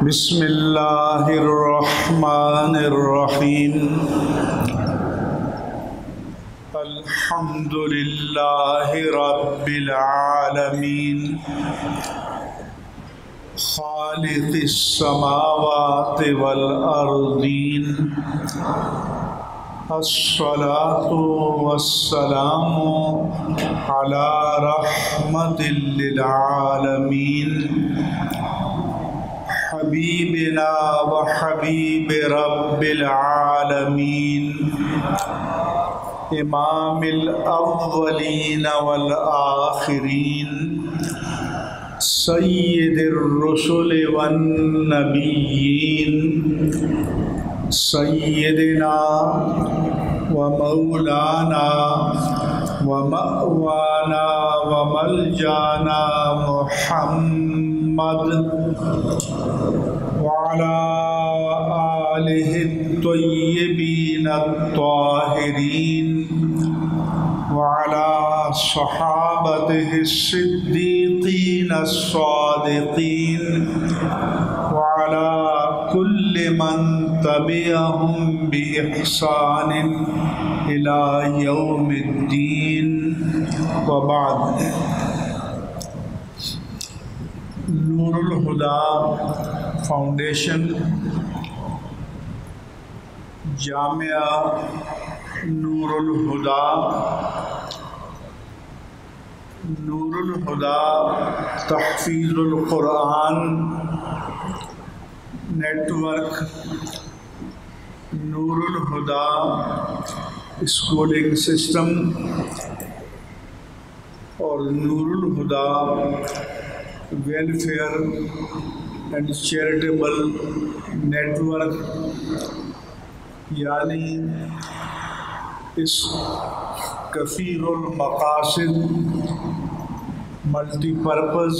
بسم اللہ الرحمن الرحیم الحمد للہ رب العالمین خالق السماوات والارضین الصلاة والسلام علی رحمت للعالمین حبیبنا وحبیب رب العالمین امام الاولین والآخرین سید الرسل والنبیین سیدنا ومولانا ومأوانا وملجانا محمد وعلى آلہ الطیبین الطاہرین وعلى صحابته الصدیقین الصادقین وعلى كل من تبعهم بإحسان إلى يوم الدين وبعد. نور الہدی فاؤنڈیشن جامعہ نور الہدی تحفیظ القرآن network, Noor al-Huda schooling system اور Noor al-Huda welfare and charitable network, یعنی اس کثیر المقاصد multipurpose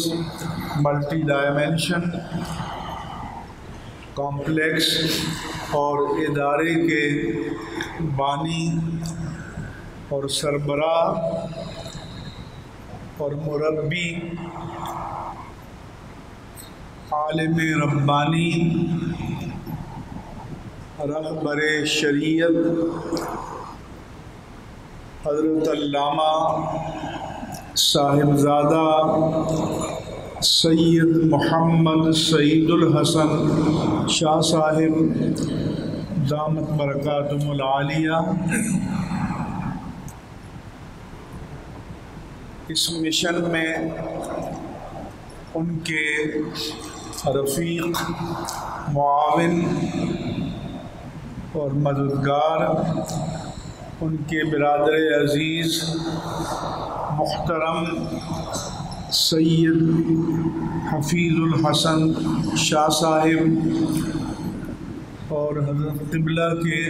multi dimension complex اور ادارے کے بانی اور سربراہ اور مربی عالم ربانی رہبر شریعت حضرت علامہ صاحبزادہ سید محمد سعید الحسن شاہ صاحب دامت برکاتہم العالیہ اس مشن میں ان کے رفیق، معاون اور مددگار، ان کے برادر عزیز محترم سید حفیظ الحسن شاہ صاحب اور حضرت قبلہ کے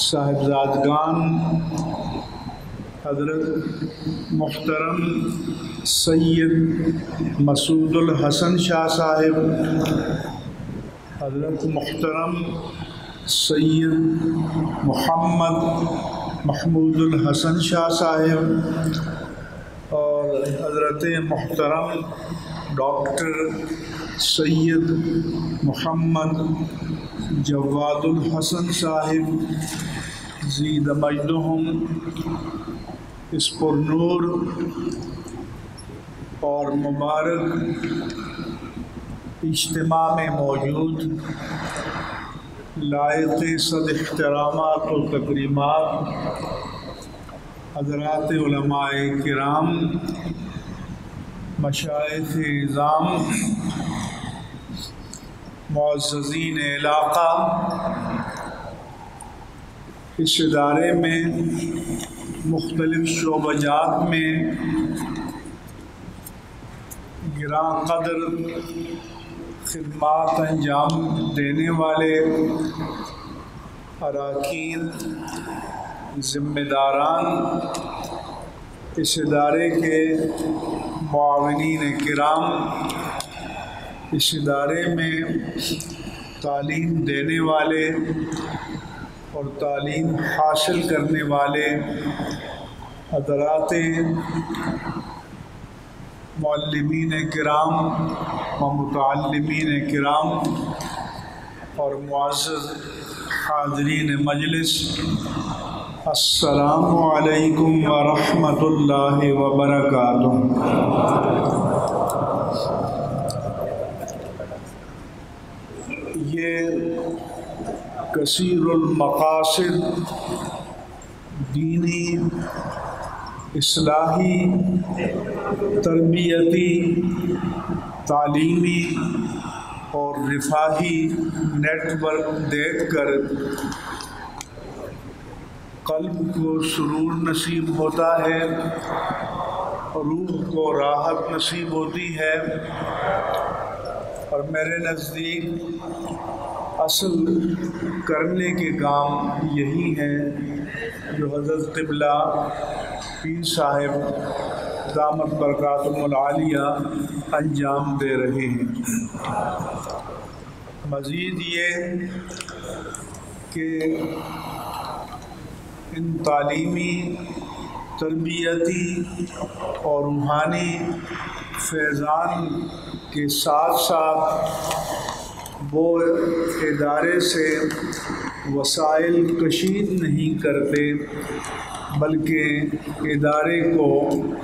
صاحبزادگان حضرت محترم سید مسعود الحسن شاہ صاحب، حضرت محترم سید محمد محمود الحسن شاہ صاحب اور حضرت محترم ڈاکٹر سید محمد جواد الحسن صاحب زید مجدہم اس پرنور اور مبارک اجتماع میں موجود لائق صد احترامات و تکریمات حضرات علماء کرام، مشائخ اعظام، معززین علاقہ، اس ادارے میں مختلف شعبہ جات میں گراں قدر خدمات انجام دینے والے اراکین، ذمہ داران، اس ادارے کے معاونین کرام، اس ادارے میں تعلیم دینے والے اور تعلیم حاصل کرنے والے حضرات معلمین کرام، و متعلمین کرام اور معزز حاضرین مجلس، السلام علیکم ورحمۃ اللہ وبرکاتہ۔ یہ کثیر المقاصد دینی، اصلاحی، تربیتی، تعلیمی اور رفاہی نیٹ ورک دیکھ کر قلب کو سرور نصیب ہوتا ہے، روح کو راحت نصیب ہوتی ہے، اور میرے نزدیک اصل کرنے کے کام یہی ہیں جو حضرت قبلہ پیر صاحب دامت برکاتہم العالیہ انجام دے رہے ہیں۔ مزید یہ کہ ان تعلیمی، تربیتی اور روحانی فیضان کے ساتھ ساتھ وہ ادارے سے وسائل کشید نہیں کرتے، بلکہ ادارے کو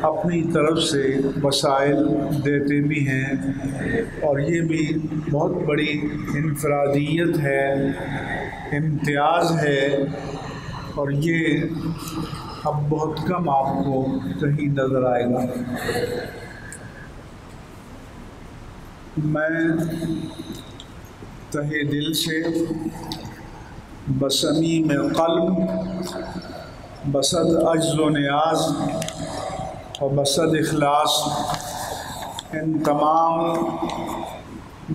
اپنی طرف سے وسائل دیتے بھی ہیں، اور یہ بھی بہت بڑی انفرادیت ہے، امتیاز ہے، اور یہ اب بہت کم آپ کو کہیں نظر آئے گا۔ میں تہہ دل سے بصمیم قلب، بصد عجز و نیاز اور بصد اخلاص ان تمام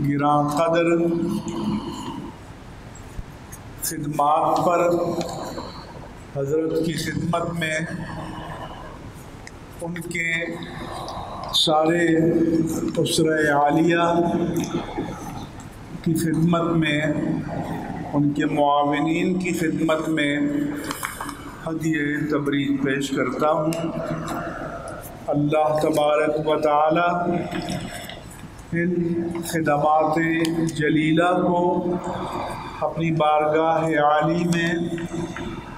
گراں قدر خدمات پر حضرت کی خدمت میں، ان کے سارے اسرہ عالیہ کی خدمت میں، ان کے معاونین کی خدمت میں ہدیہ تبریک پیش کرتا ہوں۔ اللہ تبارک و تعالی ان خدمات جلیلہ کو اپنی بارگاہ عالی میں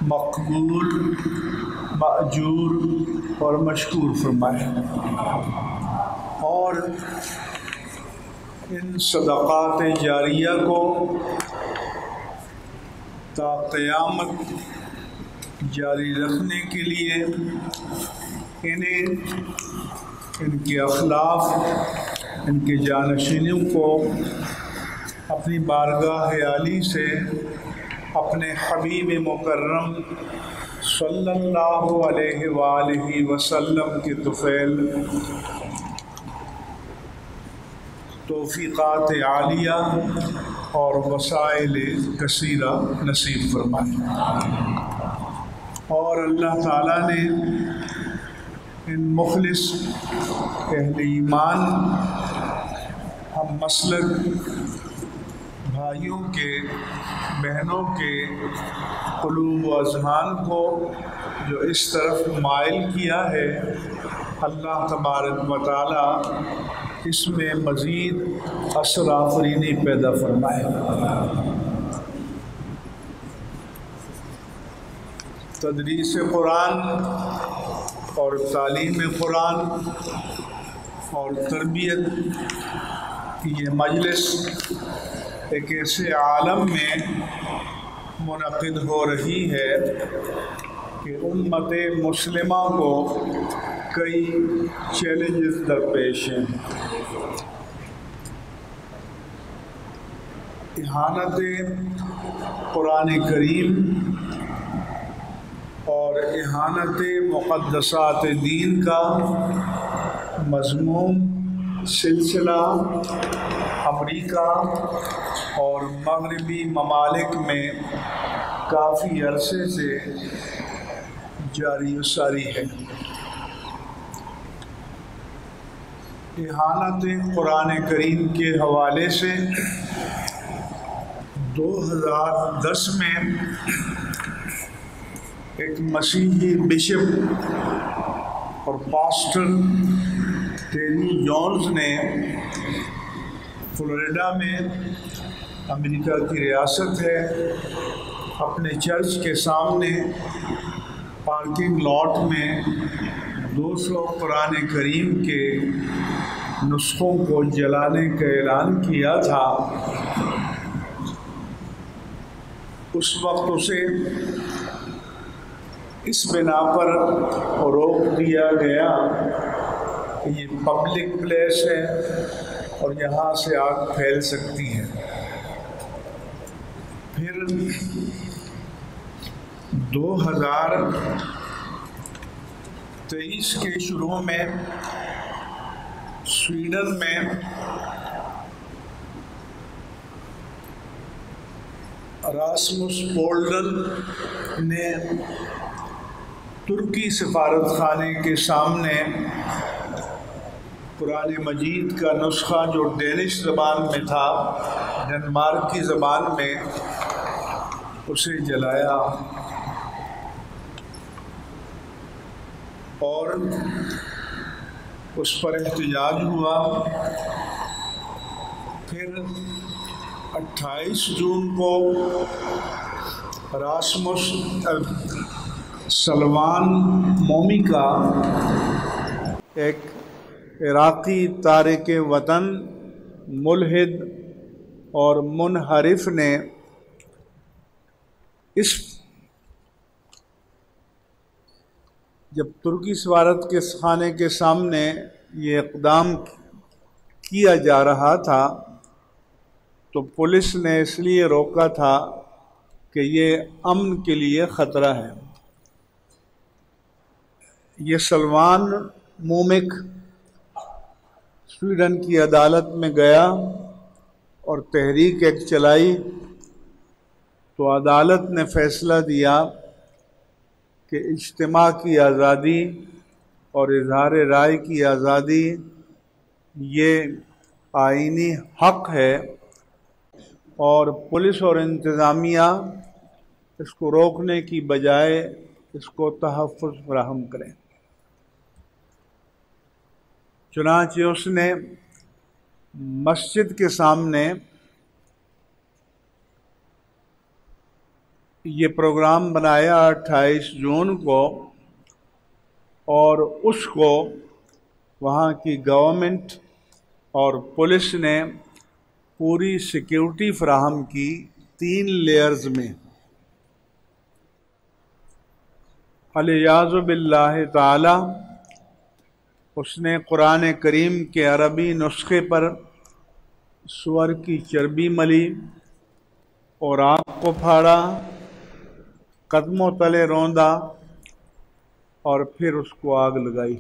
مقبول، مأجور اور مشکور فرمائے، اور ان صدقات جاریہ کو تا قیامت جاری رکھنے کے لیے انہیں، ان کے اخلاف، ان کے جانشینوں کو اپنی بارگاہ عالی سے اپنے حبیب مکرم صلی اللہ علیہ وآلہ وسلم کے طفیل توفیقات عالیہ اور وسائل کثیرہ نصیب فرمائے، اور اللہ تعالیٰ نے ان مخلص اہل ایمان ہم مسلک بھائیوں کے، بہنوں کے قلوب و اذہان کو جو اس طرف مائل کیا ہے، اللہ تبارک و تعالیٰ اس میں مزید اثر آفرینی پیدا فرمائے۔ تدریس قرآن اور تعلیم قرآن اور تربیت کی یہ مجلس ایک ایسے عالم میں منعقد ہو رہی ہے کہ امت مسلمہ کو کئی چیلنجز درپیش ہیں۔ اہانت قرآن کریم اور اہانت مقدسات دین کا مذموم سلسلہ امریکہ اور مغربی ممالک میں کافی عرصے سے جاری و ساری ہے۔ اہانت قرآن کریم کے حوالے سے 2010 میں ایک مسیحی بشپ اور پاسٹر ٹیری جونز نے فلوریڈا میں امریکہ کی ریاست ہے، اپنے چرچ کے سامنے پارکنگ لاٹ میں 200 قرآن کریم کے نسخوں کو جلانے کا اعلان کیا تھا۔ اس وقت اسے اس بنا پر روک دیا گیا کہ یہ پبلک پلیس ہے اور یہاں سے آگ پھیل سکتی ہے۔ پھر 2023 کے شروع میں سویڈن میں راسمس پولڈن نے ترکی سفارت خانے کے سامنے قرآن مجید کا نسخہ جو ڈینش زبان میں تھا، ڈنمارک کی زبان میں، اسے جلایا اور اس پر احتجاج ہوا۔ پھر 28 جون کو راسمس سلمان مومیکا، ایک عراقی تارک وطن، ملحد اور منحرف نے جب ترکی سفارت کے خانے کے سامنے یہ اقدام کیا جا رہا تھا تو پولیس نے اس لیے روکا تھا کہ یہ امن کے لیے خطرہ ہے۔ یہ سلمان مومک سویڈن کی عدالت میں گیا اور تحریک ایک چلائی تو عدالت نے فیصلہ دیا کہ اجتماع کی آزادی اور اظہار رائے کی آزادی یہ آئینی حق ہے اور پولیس اور انتظامیہ اس کو روکنے کی بجائے اس کو تحفظ فراہم کریں۔ چنانچہ اس نے مسجد کے سامنے یہ پروگرام بنایا 28 جون کو، اور اس کو وہاں کی گورنمنٹ اور پولیس نے پوری سیکیورٹی فراہم کی 3 لیئرز میں۔ الیاذ باللہ تعالی اس نے قرآن کریم کے عربی نسخے پر سور کی چربی ملی اور آنکھ کو پھاڑا، قدموں تلے روندا اور پھر اس کو آگ لگائی۔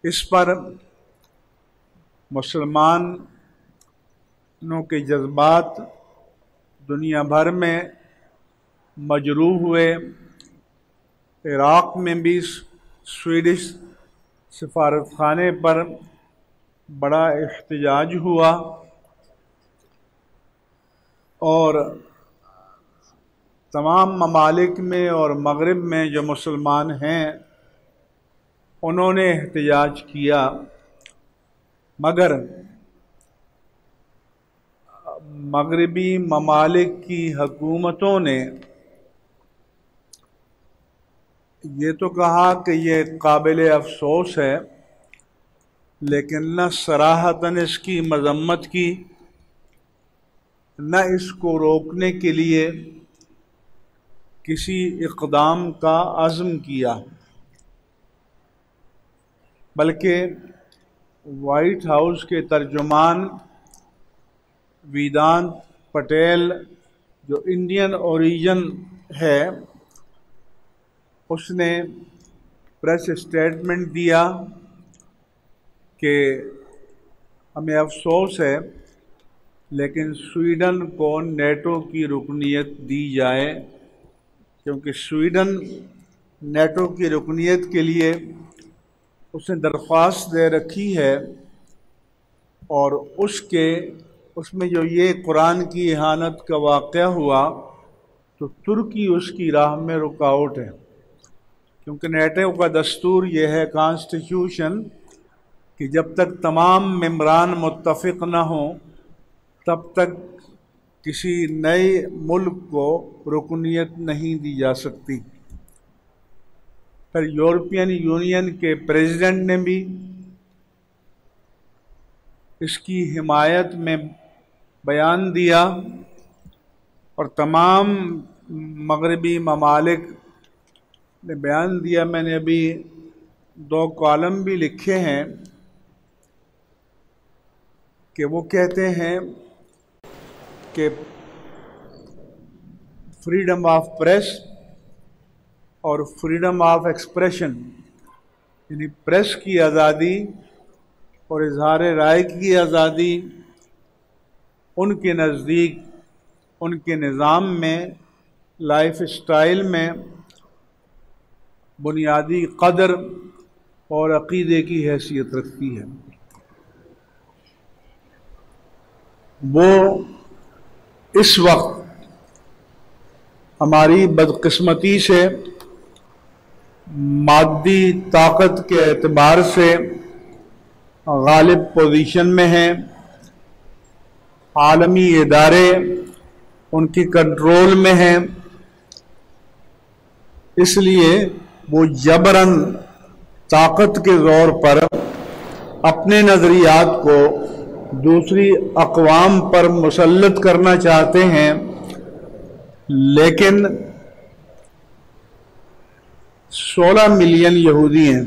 اس پر مسلمانوں کے جذبات دنیا بھر میں مجروح ہوئے۔ عراق میں بھی سویڈش سفارت خانے پر بڑا احتجاج ہوا اور تمام ممالک میں اور مغرب میں جو مسلمان ہیں انہوں نے احتجاج کیا، مگر مغربی ممالک کی حکومتوں نے یہ تو کہا کہ یہ قابل افسوس ہے، لیکن نہ صراحتاً اس کی مذمت کی، نہ اس کو روکنے کے لیے کسی اقدام کا عزم کیا، بلکہ وائٹ ہاؤس کے ترجمان ویدانت پٹیل جو انڈین اوریجن ہے، اس نے پریس اسٹیٹمنٹ دیا کہ ہمیں افسوس ہے لیکن سویڈن کو نیٹو کی رکنیت دی جائے، کیونکہ سویڈن نیٹو کی رکنیت کے لیے اس نے درخواست دے رکھی ہے، اور اس میں جو یہ قرآن کی اہانت کا واقعہ ہوا تو ترکی اس کی راہ میں رکاوٹ ہے، کیونکہ نیٹو کا دستور یہ ہے، کانسٹیٹیوشن، کہ جب تک تمام ممبران متفق نہ ہوں تب تک کسی نئے ملک کو رکنیت نہیں دی جا سکتی۔ پھر یورپین یونین کے پریزیڈنٹ نے بھی اس کی حمایت میں بیان دیا اور تمام مغربی ممالک نے بیان دیا۔ میں نے ابھی 2 کالم بھی لکھے ہیں کہ وہ کہتے ہیں کہ فریڈم آف پریس اور فریڈم آف ایکسپریشن، یعنی پریس کی آزادی اور اظہار رائے کی آزادی، ان کے نزدیک ان کے نظام میں، لائف اسٹائل میں بنیادی قدر اور عقیدے کی حیثیت رکھتی ہے۔ وہ اس وقت ہماری بدقسمتی سے مادی طاقت کے اعتبار سے غالب پوزیشن میں ہیں، عالمی ادارے ان کی کنٹرول میں ہیں، اس لیے وہ جبراً طاقت کے زور پر اپنے نظریات کو دوسری اقوام پر مسلط کرنا چاہتے ہیں، لیکن 16 ملین یہودی ہیں،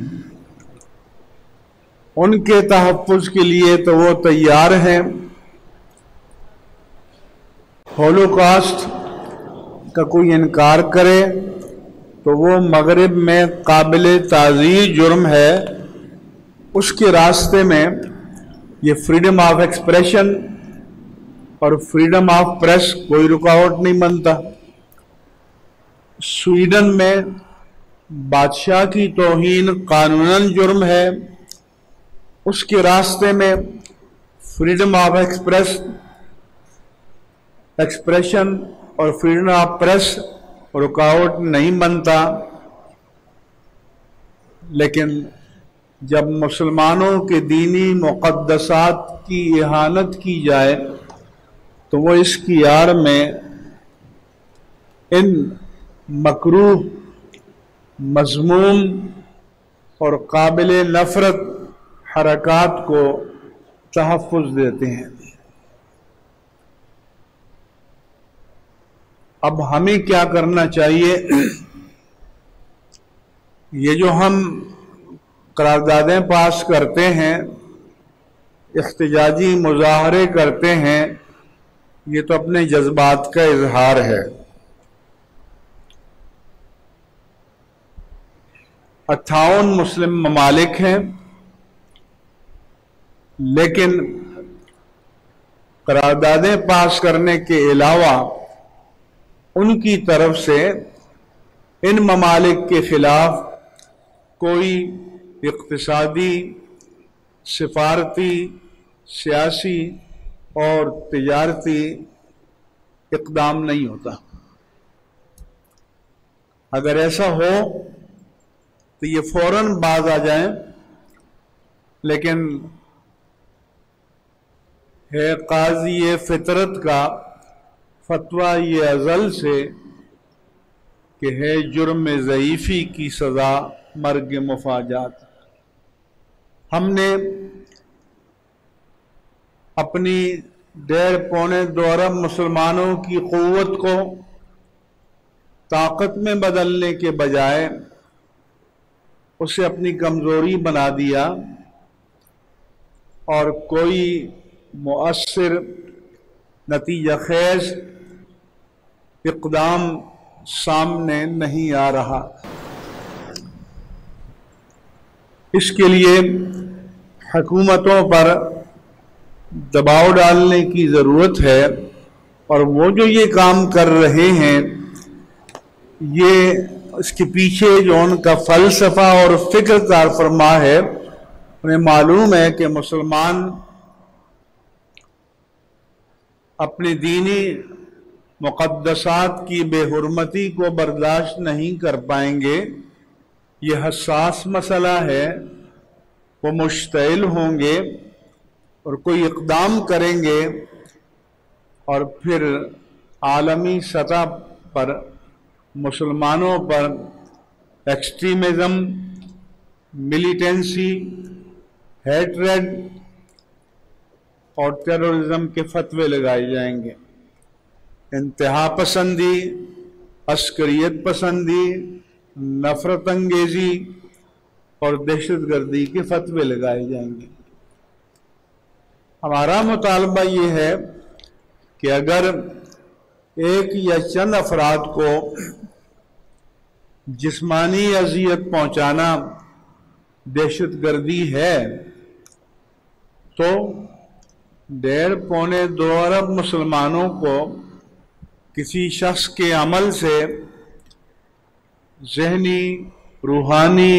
ان کے تحفظ کے لیے تو وہ تیار ہیں۔ ہولوکاسٹ کا کوئی انکار کرے تو وہ مغرب میں قابل تعزیر جرم ہے، اس کے راستے میں یہ فریڈم آف ایکسپریشن اور فریڈم آف پریس کوئی رکاوٹ نہیں بنتا۔ سویڈن میں بادشاہ کی توہین قانوناً جرم ہے، اس کے راستے میں فریڈم آف ایکسپریشن اور فریڈم آف پریس رکاوٹ نہیں بنتا۔ لیکن جب مسلمانوں کے دینی مقدسات کی اہانت کی جائے تو وہ اس کی آڑ میں ان مکروہ، مذموم اور قابل نفرت حرکات کو تحفظ دیتے ہیں۔ اب ہمیں کیا کرنا چاہیے؟ یہ جو ہم قراردادیں پاس کرتے ہیں، احتجاجی مظاہرے کرتے ہیں، یہ تو اپنے جذبات کا اظہار ہے۔ 58 مسلم ممالک ہیں، لیکن قراردادیں پاس کرنے کے علاوہ ان کی طرف سے ان ممالک کے خلاف کوئی اقتصادی، سفارتی، سیاسی اور تجارتی اقدام نہیں ہوتا۔ اگر ایسا ہو تو یہ فوراً باز آ جائیں، لیکن ہے قاضی فطرت کا فتویٰ یہ ازل سے کہ ہے جرم ضعیفی کی سزا مرگ مفاجات۔ ہم نے اپنی 1.5 پونے 2 ارب مسلمانوں کی قوت کو طاقت میں بدلنے کے بجائے اسے اپنی کمزوری بنا دیا، اور کوئی مؤثر نتیجہ خیز اقدام سامنے نہیں آ رہا۔ اس کے لیے حکومتوں پر دباؤ ڈالنے کی ضرورت ہے، اور وہ جو یہ کام کر رہے ہیں، یہ اس کے پیچھے جو ان کا فلسفہ اور فکر کار فرما ہے، انہیں معلوم ہے کہ مسلمان اپنی دینی مقدسات کی بے حرمتی کو برداشت نہیں کر پائیں گے۔ یہ حساس مسئلہ ہے، وہ مشتعل ہوں گے اور کوئی اقدام کریں گے اور پھر عالمی سطح پر مسلمانوں پر ایکسٹریمزم، ملیٹنسی، ہیٹریڈ اور ٹیررزم کے فتوے لگائے جائیں گے، انتہا پسندی، عسکریت پسندی، نفرت انگیزی اور دہشت گردی کے فتوے لگائے جائیں گے۔ ہمارا مطالبہ یہ ہے کہ اگر ایک یا چند افراد کو جسمانی اذیت پہنچانا دہشت گردی ہے تو 1.5-2 ارب مسلمانوں کو کسی شخص کے عمل سے ذہنی، روحانی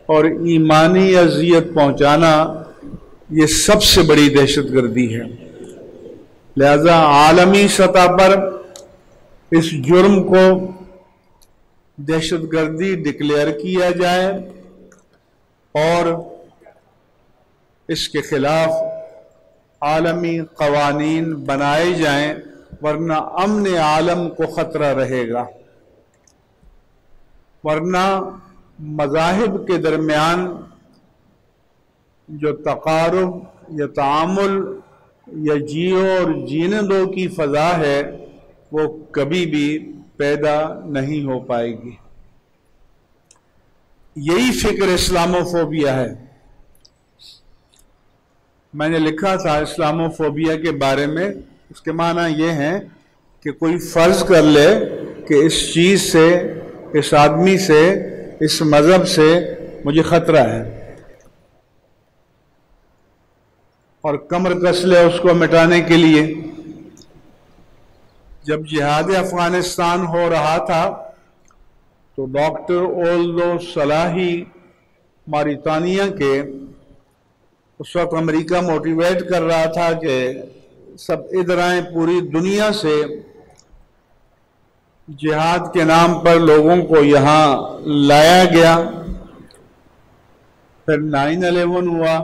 اور ایمانی اذیت پہنچانا یہ سب سے بڑی دہشت گردی ہے۔ لہذا عالمی سطح پر اس جرم کو دہشت گردی ڈکلیئر کیا جائے اور اس کے خلاف عالمی قوانین بنائے جائیں، ورنہ امن عالم کو خطرہ رہے گا، ورنہ مذاہب کے درمیان جو تقارب یا تعامل یا جیو اور جینے دو کی فضا ہے وہ کبھی بھی پیدا نہیں ہو پائے گی۔ یہی فکر اسلاموفوبیا ہے۔ میں نے لکھا تھا اسلاموفوبیا کے بارے میں، اس کے معنی یہ ہیں کہ کوئی فرض کر لے کہ اس چیز سے، اس آدمی سے، اس مذہب سے مجھے خطرہ ہے اور کمر کس لے اس کو مٹانے کے لیے۔ جب جہاد افغانستان ہو رہا تھا تو ڈاکٹر اولدو صلاحی موریطانیہ کے، اس وقت امریکہ موٹیویٹ کر رہا تھا کہ سب ادھر آئیں، پوری دنیا سے جہاد کے نام پر لوگوں کو یہاں لایا گیا۔ پھر 9/11 ہوا،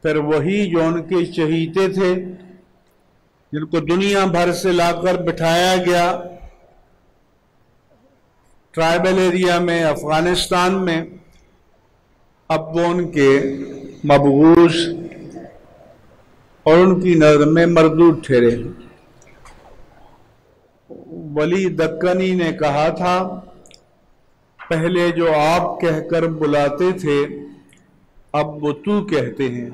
پھر وہی جو ان کے چہیتے تھے جن کو دنیا بھر سے لا کر بٹھایا گیا ٹرائبل ایریا میں، افغانستان میں، اب وہ ان کے مبغوض اور ان کی نظر میں مردود ٹھہرے۔ ولی دکنی نے کہا تھا، پہلے جو آپ کہہ کر بلاتے تھے اب وہ تو کہتے ہیں۔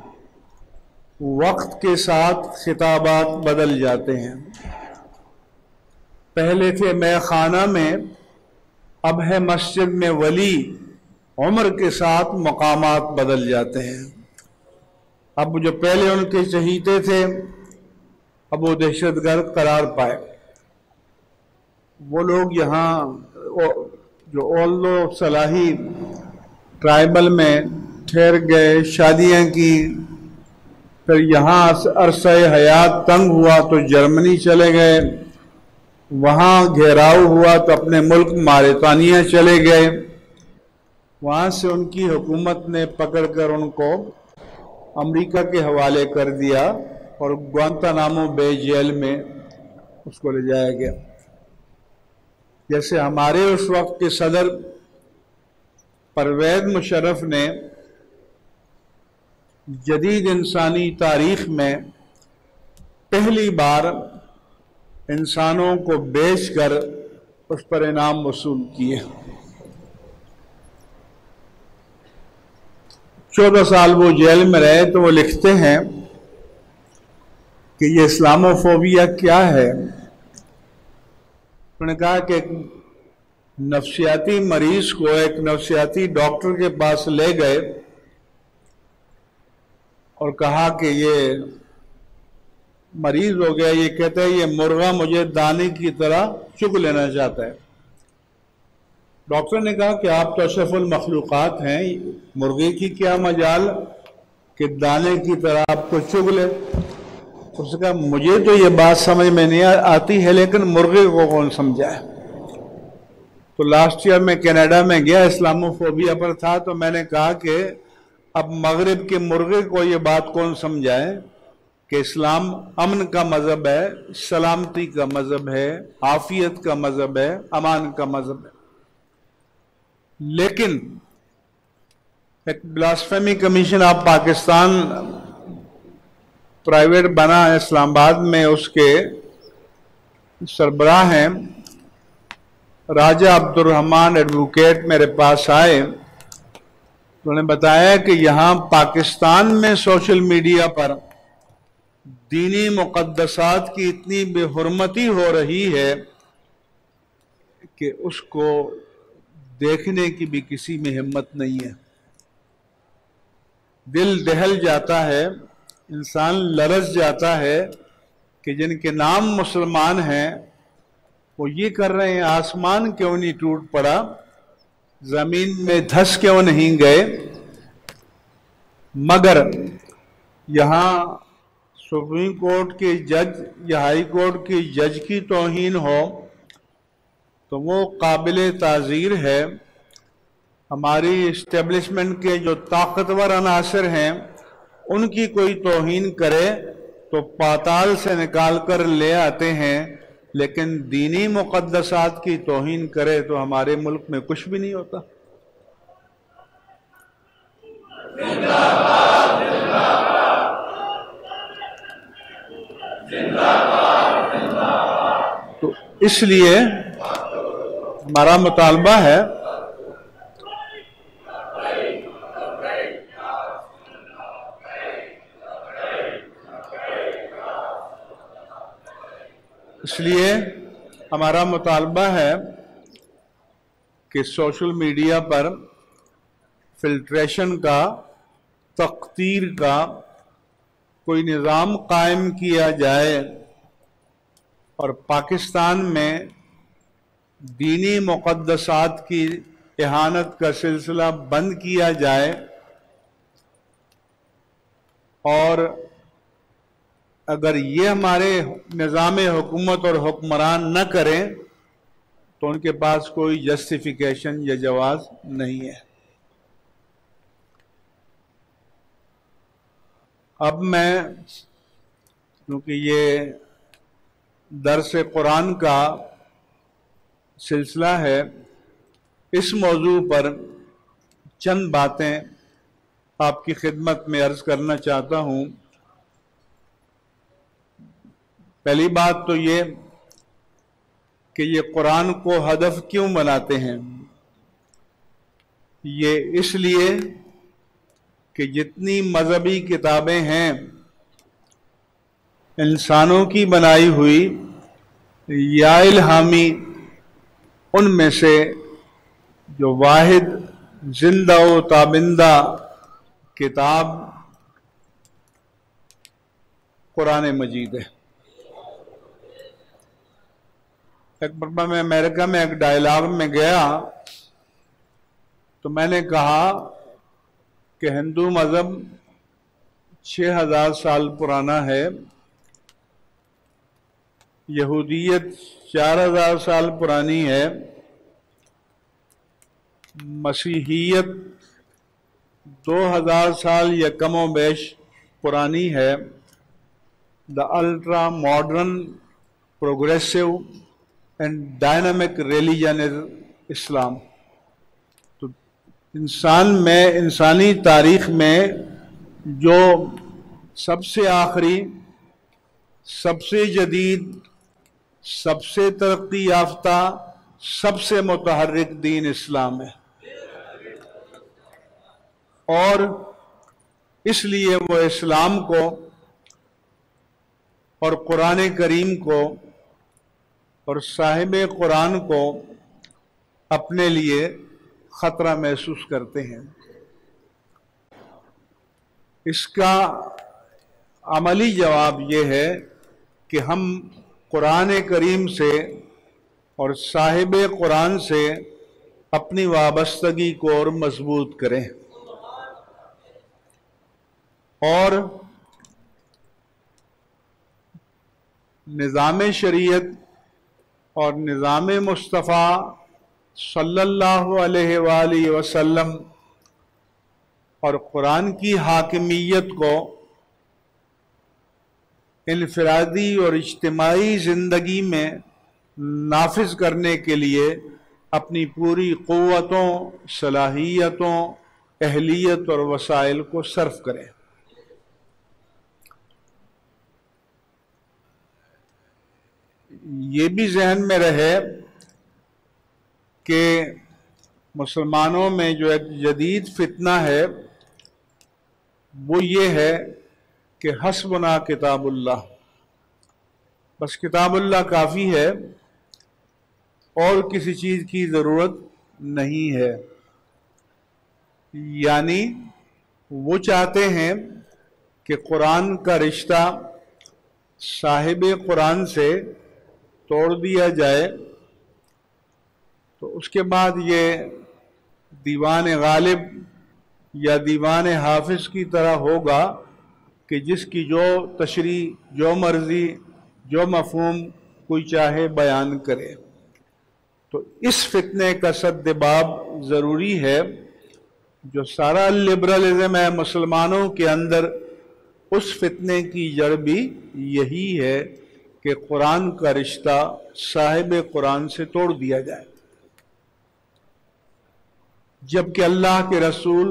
وقت کے ساتھ خطابات بدل جاتے ہیں، پہلے تھے میں خانہ میں، اب ہے مسجد میں ولی، عمر کے ساتھ مقامات بدل جاتے ہیں۔ اب جو پہلے ان کے چہیتے تھے اب وہ دہشت گرد قرار پائے۔ وہ لوگ یہاں جو اولدو صلاحی ٹرائبل میں ٹھہر گئے، شادیاں کی، پھر یہاں عرصہ حیات تنگ ہوا تو جرمنی چلے گئے، وہاں گھیراؤ ہوا تو اپنے ملک موریطانیہ چلے گئے، وہاں سے ان کی حکومت نے پکڑ کر ان کو امریکہ کے حوالے کر دیا اور گوانتانامو بے جیل میں اس کو لے جایا گیا۔ جیسے ہمارے اس وقت کے صدر پرویز مشرف نے جدید انسانی تاریخ میں پہلی بار انسانوں کو بیچ کر اس پر انعام وصول کیے۔ 14 سال وہ جیل میں رہے تو وہ لکھتے ہیں کہ یہ اسلاموفوبیا کیا ہے۔ انہوں نے کہا کہ ایک نفسیاتی مریض کو ایک نفسیاتی ڈاکٹر کے پاس لے گئے اور کہا کہ یہ مریض ہو گیا، یہ کہتا ہے یہ مرغہ مجھے دانے کی طرح چگ لینا چاہتا ہے۔ ڈاکٹر نے کہا کہ آپ تو اشرف المخلوقات ہیں، مرغے کی کیا مجال کہ دانے کی طرح آپ کو چگ لے۔ اس نے کہا مجھے تو یہ بات سمجھ میں نہیں آتی ہے، لیکن مرغے کو کون سمجھائے۔ تو تو لاسٹ ایئر میں کینیڈا میں گیا، اسلاموفوبیا پر تھا، تو میں نے کہا کہ اب مغرب کے مرغے کو یہ بات کون سمجھائے کہ اسلام امن کا مذہب ہے، سلامتی کا مذہب ہے، عافیت کا مذہب ہے، امان کا مذہب ہے۔ لیکن ایک blasphemy commission of Pakistan private بنا ہے اسلام آباد میں، اس کے سربراہ ہیں راجہ عبد الرحمان ایڈوکیٹ میرے پاس آئے، انہوں نے بتایا کہ یہاں پاکستان میں سوشل میڈیا پر دینی مقدسات کی اتنی بے حرمتی ہو رہی ہے کہ اس کو دیکھنے کی بھی کسی میں ہمت نہیں ہے۔ دل دہل جاتا ہے، انسان لرز جاتا ہے کہ جن کے نام مسلمان ہیں وہ یہ کر رہے ہیں۔ آسمان کیوں نہیں ٹوٹ پڑا، زمین میں دھس کیوں نہیں گئے، مگر یہاں سپریم کورٹ کے جج یا ہائی کورٹ کے جج کی توہین ہو تو وہ قابل تعزیر ہے۔ ہماری اسٹیبلشمنٹ کے جو طاقتور عناصر ہیں ان کی کوئی توہین کرے تو پاتال سے نکال کر لے آتے ہیں، لیکن دینی مقدسات کی توہین کرے تو ہمارے ملک میں کچھ بھی نہیں ہوتا۔ تو اس لیے ہمارا مطالبہ ہے کہ سوشل میڈیا پر فلٹریشن کا، تقطیر کا کوئی نظام قائم کیا جائے اور پاکستان میں دینی مقدسات کی اہانت کا سلسلہ بند کیا جائے، اور اگر یہ ہمارے نظام حکومت اور حکمران نہ کریں تو ان کے پاس کوئی جسٹیفیکیشن یا جواز نہیں ہے۔ اب میں کیونکہ یہ درس قرآن کا سلسلہ ہے، اس موضوع پر چند باتیں آپ کی خدمت میں عرض کرنا چاہتا ہوں۔ پہلی بات تو یہ کہ یہ قرآن کو ہدف کیوں بناتے ہیں؟ یہ اس لیے کہ جتنی مذہبی کتابیں ہیں انسانوں کی بنائی ہوئی یا الہامی، ان میں سے جو واحد زندہ و تابندہ کتاب قرآن مجید ہے۔ ایک مرتبہ میں امریکہ میں ایک ڈائیلاگ میں گیا تو میں نے کہا کہ ہندو مذہب 6000 سال پرانا ہے، یہودیت 4000 سال پرانی ہے، مسیحیت 2000 سال یا کم و بیش پرانی ہے، the ultra modern progressive and dynamic religion is اسلام۔ تو انسانی تاریخ میں جو سب سے آخری، سب سے جدید، سب سے ترقی یافتہ، سب سے متحرک دین اسلام ہے، اور اس لیے وہ اسلام کو اور قرآن کریم کو اور صاحب قرآن کو اپنے لیے خطرہ محسوس کرتے ہیں۔ اس کا عملی جواب یہ ہے کہ ہم قرآن کریم سے اور صاحب قرآن سے اپنی وابستگی کو اور مضبوط کریں، اور نظام شریعت اور نظام مصطفیٰ صلی اللہ علیہ وآلہ وسلم اور قرآن کی حاکمیت کو انفرادی اور اجتماعی زندگی میں نافذ کرنے کے لیے اپنی پوری قوتوں، صلاحیتوں، اہلیت اور وسائل کو صرف کریں۔ یہ بھی ذہن میں رہے کہ مسلمانوں میں جو ایک جدید فتنہ ہے وہ یہ ہے کہ حسبنا کتاب اللہ، بس کتاب اللہ کافی ہے اور کسی چیز کی ضرورت نہیں ہے۔ یعنی وہ چاہتے ہیں کہ قرآن کا رشتہ صاحب قرآن سے توڑ دیا جائے تو اس کے بعد یہ دیوان غالب یا دیوان حافظ کی طرح ہوگا کہ جس کی جو تشریح، جو مرضی، جو مفہوم کوئی چاہے بیان کرے۔ تو اس فتنے کا سدباب ضروری ہے۔ جو سارا لبرلزم ہے مسلمانوں کے اندر، اس فتنے کی جڑ بھی یہی ہے کہ قرآن کا رشتہ صاحب قرآن سے توڑ دیا جائے، جبکہ اللہ کے رسول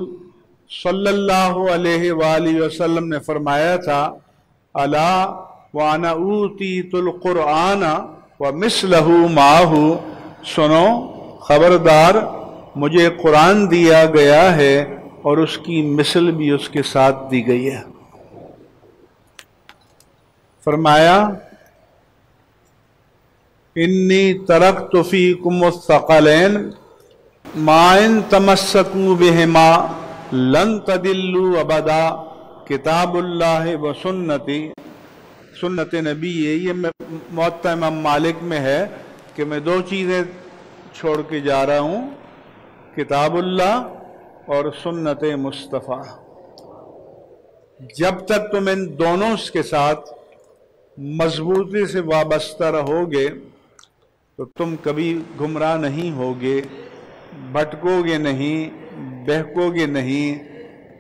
صلی اللہ علیہ وآلہ وسلم نے فرمایا تھا الا وانا اوتیت القرآن ومثلہ معہ، سنو خبردار مجھے قرآن دیا گیا ہے اور اس کی مثل بھی اس کے ساتھ دی گئی ہے۔ فرمایا انی ترکت فیکم الثقلین ما ان تمسکوا بہما لن تدلوا ابدا، کتاب اللہ و سنتی، سنت نبی ہے۔ یہ موطا امام مالک میں ہے کہ میں دو چیزیں چھوڑ کے جا رہا ہوں، کتاب اللہ اور سنت مصطفیٰ۔ جب تک تم ان دونوں کے ساتھ مضبوطی سے وابستہ رہو گے تو تم کبھی گمراہ نہیں ہوگے، بھٹکو گے نہیں، بہکو گے نہیں۔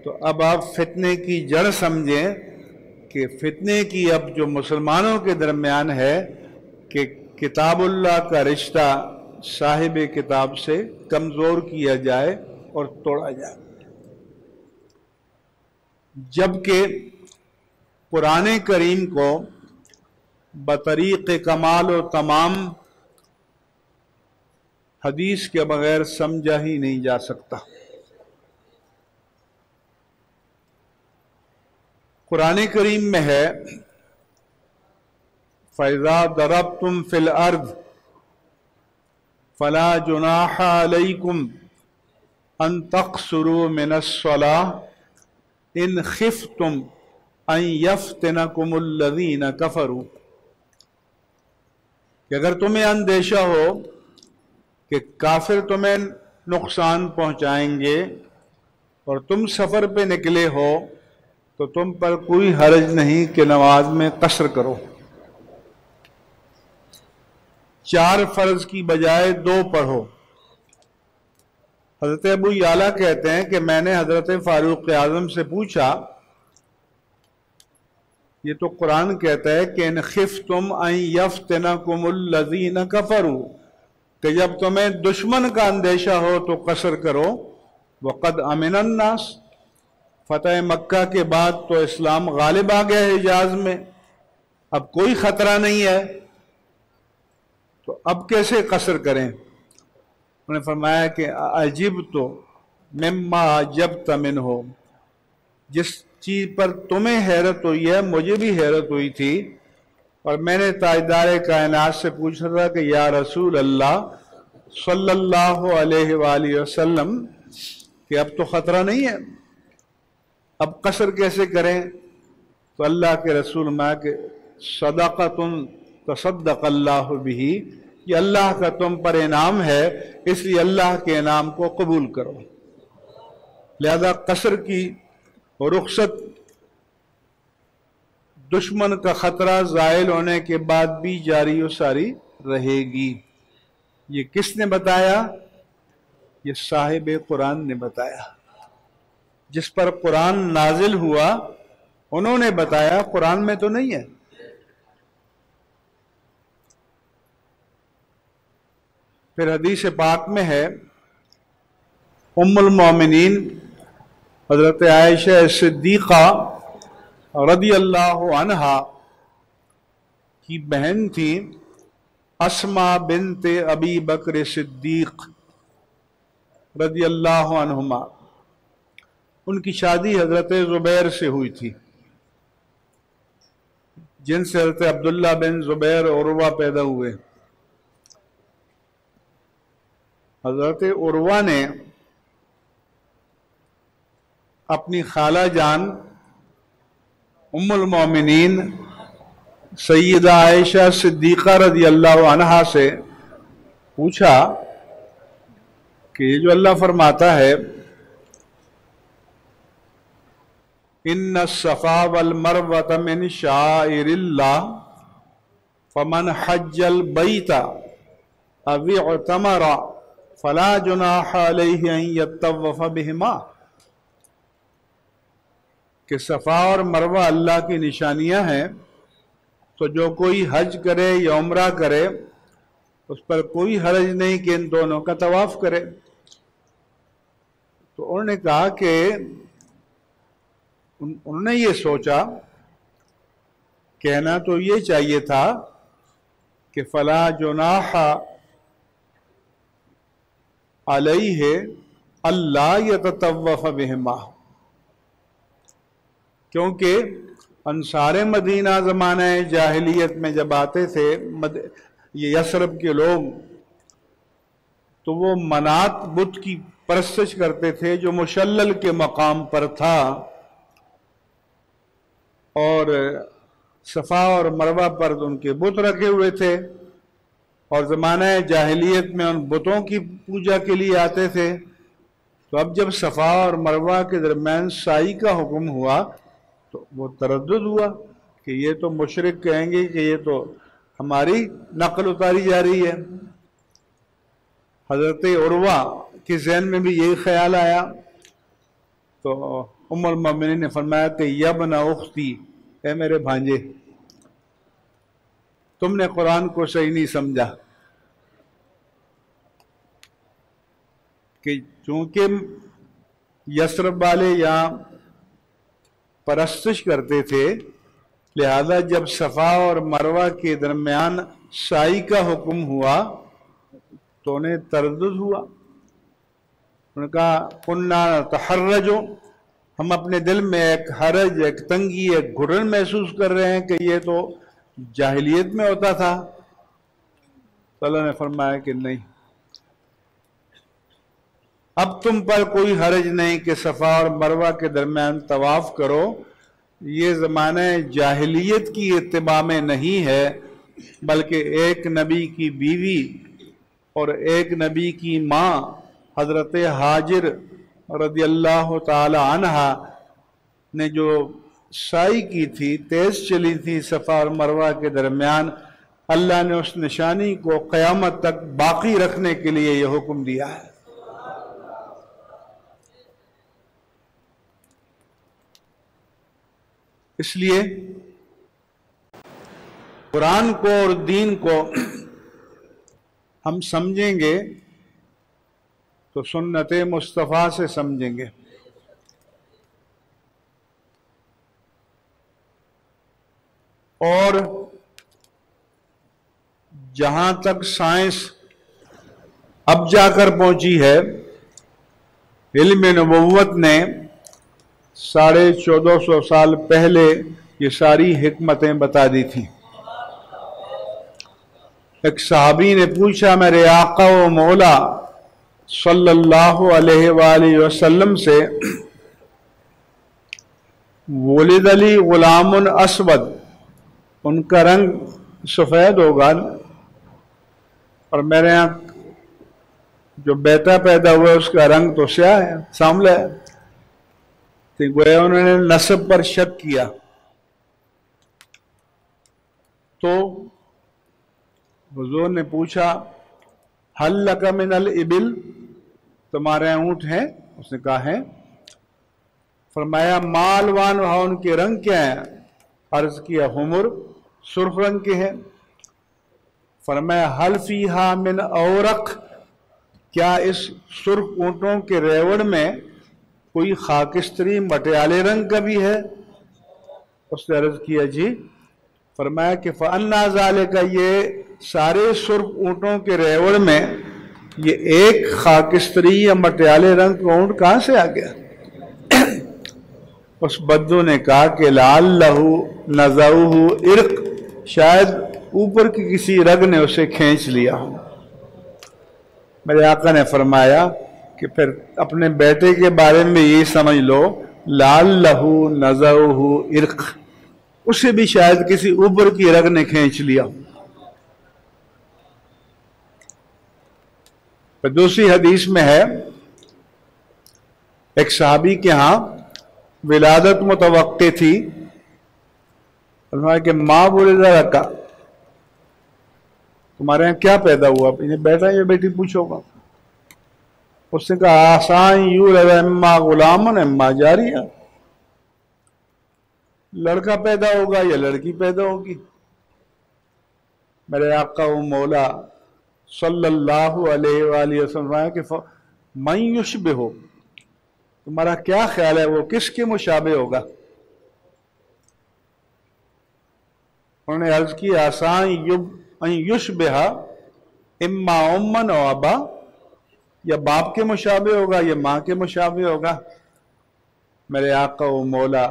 تو اب آپ فتنے کی جڑ سمجھیں کہ فتنے کی اب جو مسلمانوں کے درمیان ہے کہ کتاب اللہ کا رشتہ صاحب کتاب سے کمزور کیا جائے اور توڑا جائے، جبکہ قرآن کریم کو بطریق کمال و تمام حدیث کے بغیر سمجھا ہی نہیں جا سکتا۔ قرآن کریم میں ہے فَإِذَا ضَرَبْتُمْ فِي الْأَرْضِ فَلَا جُنَاحَ عَلَيْكُمْ أَن تَقْصُرُوا مِنَ الصَّلَاةِ إِنْ خِفْتُمْ أَن يَفْتِنَكُمُ الَّذِينَ كَفَرُوا، کہ اگر تمہیں اندیشہ ہو کہ کافر تمہیں نقصان پہنچائیں گے اور تم سفر پہ نکلے ہو تو تم پر کوئی حرج نہیں کہ نماز میں قصر کرو، 4 فرض کی بجائے 2 پڑھو۔ حضرت ابو یعلا کہتے ہیں کہ میں نے حضرت فاروق اعظم سے پوچھا، یہ تو قرآن کہتا ہے کہ ان خفتم ان یفتنکم الذین کفروا، کہ جب تمہیں دشمن کا اندیشہ ہو تو قصر کرو۔ وقد امن الناس، فتح مکہ کے بعد تو اسلام غالب آ گیا ہے حجاز میں، اب کوئی خطرہ نہیں ہے، تو اب کیسے قصر کریں؟ انہوں نے فرمایا کہ عجبت مما عجبت منہ، جس چیز پر تمہیں حیرت ہوئی ہے مجھے بھی حیرت ہوئی تھی، اور میں نے تاجدار کائنات سے پوچھا تھا کہ یا رسول اللہ صلی اللہ علیہ وآلہ وسلم کہ اب تو خطرہ نہیں ہے، اب قصر کیسے کریں؟ تو اللہ کے رسول میں کہ صدقۃ تصدق اللہ بہ، یہ اللہ کا تم پر انعام ہے، اس لیے اللہ کے انعام کو قبول کرو۔ لہذا قصر کی رخصت دشمن کا خطرہ زائل ہونے کے بعد بھی جاری و ساری رہے گی۔ یہ کس نے بتایا؟ یہ صاحب قرآن نے بتایا، جس پر قرآن نازل ہوا انہوں نے بتایا، قرآن میں تو نہیں ہے۔ پھر حدیث پاک میں ہے، ام المومنین حضرت عائشہ صدیقہ رضی اللہ عنہا کی بہن تھی اسماء بنت ابی بکر صدیق رضی اللہ عنہما، ان کی شادی حضرت زبیر سے ہوئی تھی، جن سے حضرت عبداللہ بن زبیر عروہ پیدا ہوئے۔ حضرت عروہ نے اپنی خالہ جان ام المومنین سیدہ عائشہ صدیقہ رضی اللہ عنہا سے پوچھا کہ یہ جو اللہ فرماتا ہے ان الصفا والمروۃ من شعائر اللہ فمن حج البیت او اعتمر فلا جناح علیہ ان یطوف بہما، کہ صفا اور مروہ اللہ کی نشانیاں ہیں، تو جو کوئی حج کرے یا عمرہ کرے اس پر کوئی حرج نہیں کہ ان دونوں کا طواف کرے۔ تو انہوں نے کہا کہ انہوں نے یہ سوچا، کہنا تو یہ چاہیے تھا کہ فلا جناح علیہ اللہ یتطوف بہما، کیونکہ انصار مدینہ زمانہ جاہلیت میں جب آتے تھے یہ یثرب کے لوگ، تو وہ منات بت کی پرستش کرتے تھے جو مشلل کے مقام پر تھا، اور صفا اور مروہ پر ان کے بت رکھے ہوئے تھے، اور زمانہ جاہلیت میں ان بتوں کی پوجا کے لیے آتے تھے۔ تو اب جب صفا اور مروہ کے درمیان سعی کا حکم ہوا تو وہ تردد ہوا کہ یہ تو مشرک کہیں گے کہ یہ تو ہماری نقل اتاری جا رہی ہے۔ حضرت عروہ کے ذہن میں بھی یہی خیال آیا، تو ام المومنین نے فرمایا کہ یبن اختی، اے میرے بھانجے، تم نے قرآن کو صحیح نہیں سمجھا، کہ چونکہ یثرب والے یہاں پرستش کرتے تھے، لہذا جب صفا اور مروہ کے درمیان سعی کا حکم ہوا تو انہیں تردد ہوا۔ انہوں نے کہا کننا نتحرج، ہم اپنے دل میں ایک حرج، ایک تنگی، ایک گھٹن محسوس کر رہے ہیں کہ یہ تو جاہلیت میں ہوتا تھا۔ تو اللہ نے فرمایا کہ نہیں، اب تم پر کوئی حرج نہیں کہ صفا اور مروہ کے درمیان طواف کرو، یہ زمانہ جاہلیت کی اتباع میں نہیں ہے، بلکہ ایک نبی کی بیوی اور ایک نبی کی ماں حضرت ہاجر رضی اللہ تعالی عنہا نے جو سعی کی تھی، تیز چلی تھی صفا اور مروہ کے درمیان، اللہ نے اس نشانی کو قیامت تک باقی رکھنے کے لیے یہ حکم دیا ہے۔ اس لیے قرآن کو اور دین کو ہم سمجھیں گے تو سنت مصطفیٰ سے سمجھیں گے۔ اور جہاں تک سائنس اب جا کر پہنچی ہے، علم نبوت نے 1450 سال پہلے یہ ساری حکمتیں بتا دی تھیں۔ ایک صحابی نے پوچھا میرے آقا و مولا صلی اللہ علیہ وآلہ وسلم سے، ولد علی غلام اسود، ان کا رنگ سفید ہوگا، اور میرے یہاں جو بیٹا پیدا ہوا اس کا رنگ تو سیاہ ہے، سانولا ہے۔ تو گویا انہوں نے نسب پر شک کیا، تو حضور نے پوچھا حل لک من الابل، تمہارے اونٹ ہیں؟ اس نے کہا ہے۔ فرمایا مالوان وہاں ان کے رنگ کیا ہیں؟ عرض کیا حمر، سرخ رنگ کے ہیں۔ فرمایا حل فیہا من اورق، کیا اس سرخ اونٹوں کے ریوڑ میں کوئی خاکستری مٹیالے رنگ کا بھی ہے؟ اس نے عرض کیا جی۔ فرمایا کہ فَأَنَّا ذَلِكَ، یہ سارے سرخ اونٹوں کے ریوڑ میں یہ ایک خاکستری یا مٹیالے رنگ کا اونٹ کہاں سے آ گیا؟ اس بدو نے کہا کہ لَعَلَّهُ نَزَعُهُ عِرْق، شاید اوپر کی کسی رگ نے اسے کھینچ لیا ہو۔ میرے آقا نے فرمایا کہ پھر اپنے بیٹے کے بارے میں یہ سمجھ لو لَعَلَّهُ نَزَعُهُ عِرْق، اسے بھی شاید کسی اوپر کی رگ نے کھینچ لیا ہو۔ پھر دوسری حدیث میں ہے ایک صحابی کے ہاں ولادت متوقع تھی۔ فرمایا کہ ماں بولے ذرا کا تمہارے یہاں کیا پیدا ہوا؟ انہیں بیٹا یا بیٹی پوچھو گا۔ اس نے کہا آسان یولد اما غلامن اما جاریہ، لڑکا پیدا ہوگا یا لڑکی پیدا ہوگی۔ میرے آقا و مولا صلی اللہ علیہ وآلہ وسلم کہ من یشبہ، تمہارا کیا خیال ہے وہ کس کے مشابہ ہوگا؟ انہوں نے عرض کی آسان ان یشبہ اما امن و ابا، یا باپ کے مشابہ ہوگا یا ماں کے مشابہ ہوگا۔ میرے آقا و مولا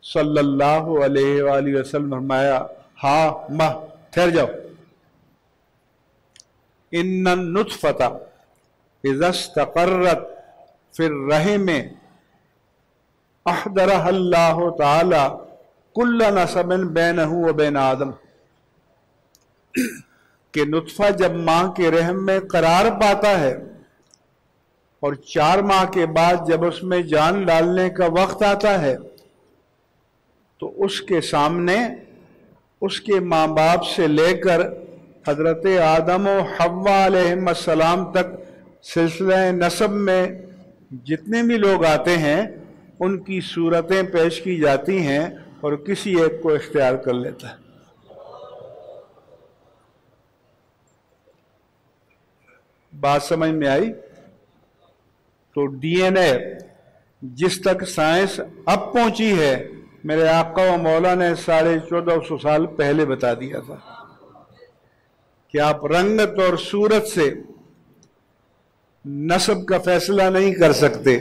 صلی اللہ علیہ وآلہ وسلم فرمایا ہاں ماں ٹھہر جاؤ، ان النطفۃ اذا استقرت فی الرحم احضرها اللہ تعالی کل نسب بینہ و بین آدم، کہ نطفہ جب ماں کے رحم میں قرار پاتا ہے اور 4 ماہ کے بعد جب اس میں جان ڈالنے کا وقت آتا ہے تو اس کے سامنے اس کے ماں باپ سے لے کر حضرت آدم و حوا علیہ السلام تک سلسلہ نسب میں جتنے بھی لوگ آتے ہیں ان کی صورتیں پیش کی جاتی ہیں اور کسی ایک کو اختیار کر لیتا ہے۔ بات سمجھ میں آئی؟ تو ڈی این اے جس تک سائنس اب پہنچی ہے میرے آقا و مولا نے 1450 سال پہلے بتا دیا تھا کہ آپ رنگت اور صورت سے نسب کا فیصلہ نہیں کر سکتے۔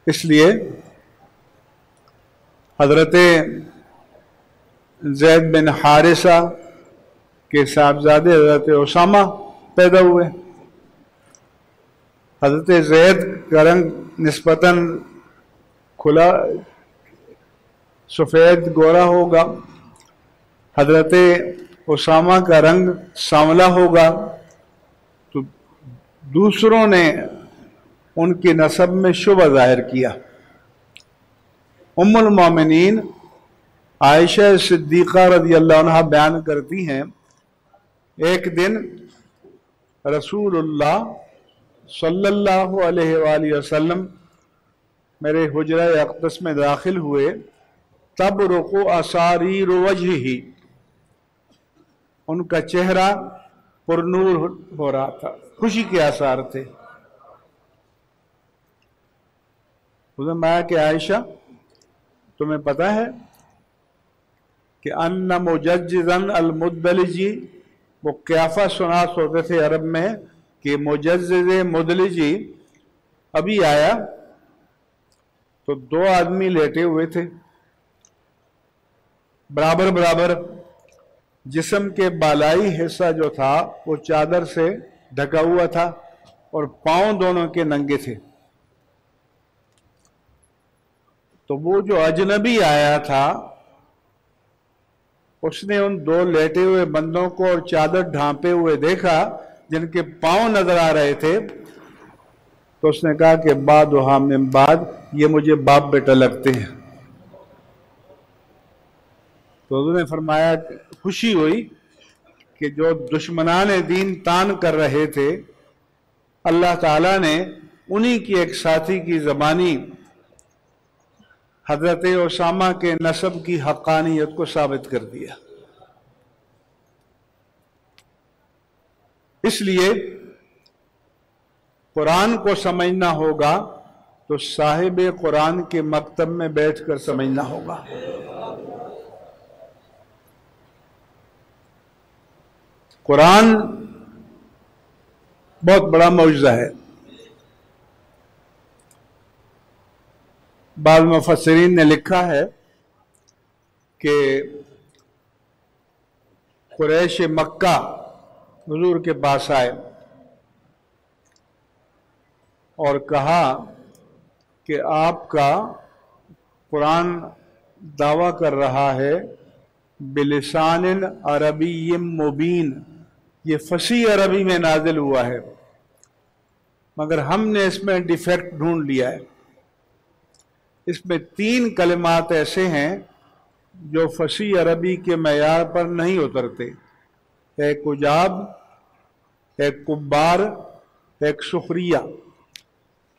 اس لیے حضرت زید بن حارثہ کے صاحبزادے حضرت اسامہ پیدا ہوئے۔ حضرت زید کا رنگ نسبتاً کھلا سفید گورا ہوگا، حضرت اسامہ کا رنگ سانولا ہوگا، تو دوسروں نے ان کی نسب میں شبہ ظاہر کیا۔ ام المومنین عائشہ صدیقہ رضی اللہ عنہ بیان کرتی ہیں ایک دن رسول اللہ صلی اللہ علیہ وآلہ وسلم میرے حجرہ اقدس میں داخل ہوئے، تبرق اساریر وجہہ، ان کا چہرہ پر نور ہو رہا تھا، خوشی کے آثار تھے۔ کہ عائشہ تمہیں پتا ہے کہ ان مجززن المدلجی، وہ قیافہ سناس ہوتے تھے عرب میں کہ مجزز مدلجی ابھی آیا تو 2 آدمی لیٹے ہوئے تھے برابر برابر، جسم کے بالائی حصہ جو تھا وہ چادر سے ڈھکا ہوا تھا اور پاؤں دونوں کے ننگے تھے۔ تو وہ جو اجنبی آیا تھا اس نے ان 2 لیٹے ہوئے بندوں کو اور چادر ڈھانپے ہوئے دیکھا جن کے پاؤں نظر آ رہے تھے، تو اس نے کہا کہ بعد و من بعد یہ مجھے باپ بیٹا لگتے ہیں۔ تو حضور نے فرمایا خوشی ہوئی کہ جو دشمنان دین تان کر رہے تھے، اللہ تعالیٰ نے انہی کی ایک ساتھی کی زبانی حضرت اسامہ کے نسب کی حقانیت کو ثابت کر دیا۔ اس لیے قرآن کو سمجھنا ہوگا تو صاحب قرآن کے مکتب میں بیٹھ کر سمجھنا ہوگا۔ قرآن بہت بڑا معجزہ ہے۔ بعض مفسرین نے لکھا ہے کہ قریش مکہ حضور کے پاس آئے اور کہا کہ آپ کا قرآن دعویٰ کر رہا ہے بلسان عربی مبین، یہ فصیح عربی میں نازل ہوا ہے، مگر ہم نے اس میں ڈیفیکٹ ڈھونڈ لیا ہے۔ اس میں 3 کلمات ایسے ہیں جو فصیح عربی کے معیار پر نہیں اترتے، ایک عجاب، ایک کبار، ایک سخریہ۔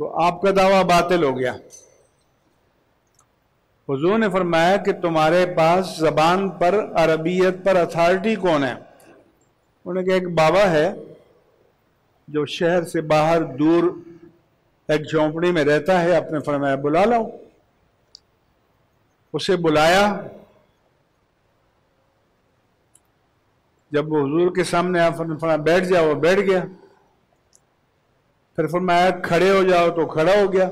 تو آپ کا دعویٰ باطل ہو گیا۔ حضور نے فرمایا کہ تمہارے پاس زبان پر، عربیت پر اتھارٹی کون ہے؟ انہوں نے کہا ایک بابا ہے جو شہر سے باہر دور ایک جھونپڑی میں رہتا ہے۔ آپ نے فرمایا بلا لاؤ۔ اسے بلایا، جب وہ حضور کے سامنے آپ نے فرمایا بیٹھ جاؤ، وہ بیٹھ گیا۔ پھر فرمایا کھڑے ہو جاؤ تو کھڑا ہو گیا۔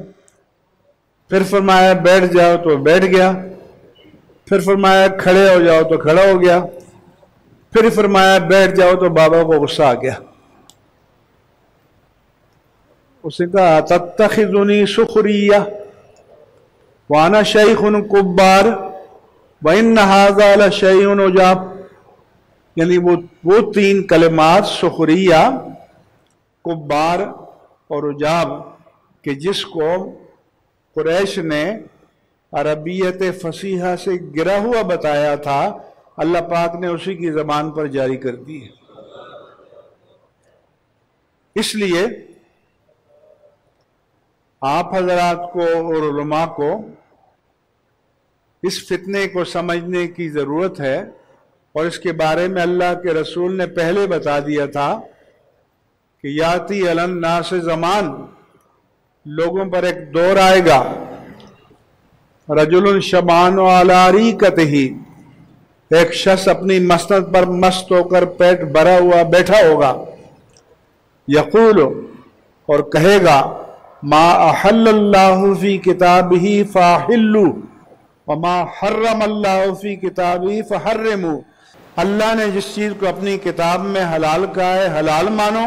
پھر فرمایا بیٹھ جاؤ تو بیٹھ گیا۔ پھر فرمایا کھڑے ہو جاؤ تو کھڑا ہو گیا۔ پھر فرمایا بیٹھ جاؤ تو بابا کو غصہ آ گیا۔ اس نے کہا تتخذنی سخریہ وانا شیخ کبار وان ھذا لشیء عجاب، یعنی وہ 3 کلمات سخریہ، کبار اور عجاب کہ جس کو قریش نے عربیت فصیحہ سے گرا ہوا بتایا تھا، اللہ پاک نے اسی کی زبان پر جاری کر دی ہے۔ اس لیے آپ حضرات کو اور علماء کو اس فتنے کو سمجھنے کی ضرورت ہے، اور اس کے بارے میں اللہ کے رسول نے پہلے بتا دیا تھا کہ یاتی علی الناس زمان، لوگوں پر ایک دور آئے گا، رجل شبان علی ریکتہ، ایک شخص اپنی مسند پر مست ہو کر پیٹ بھرا ہوا بیٹھا ہوگا، یقول، اور کہے گا ما احل اللہ فی کتابہ فاحلوا وما حرم اللہ فی کتابہ فحرموا، اللہ نے جس چیز کو اپنی کتاب میں حلال کہا ہے حلال مانو،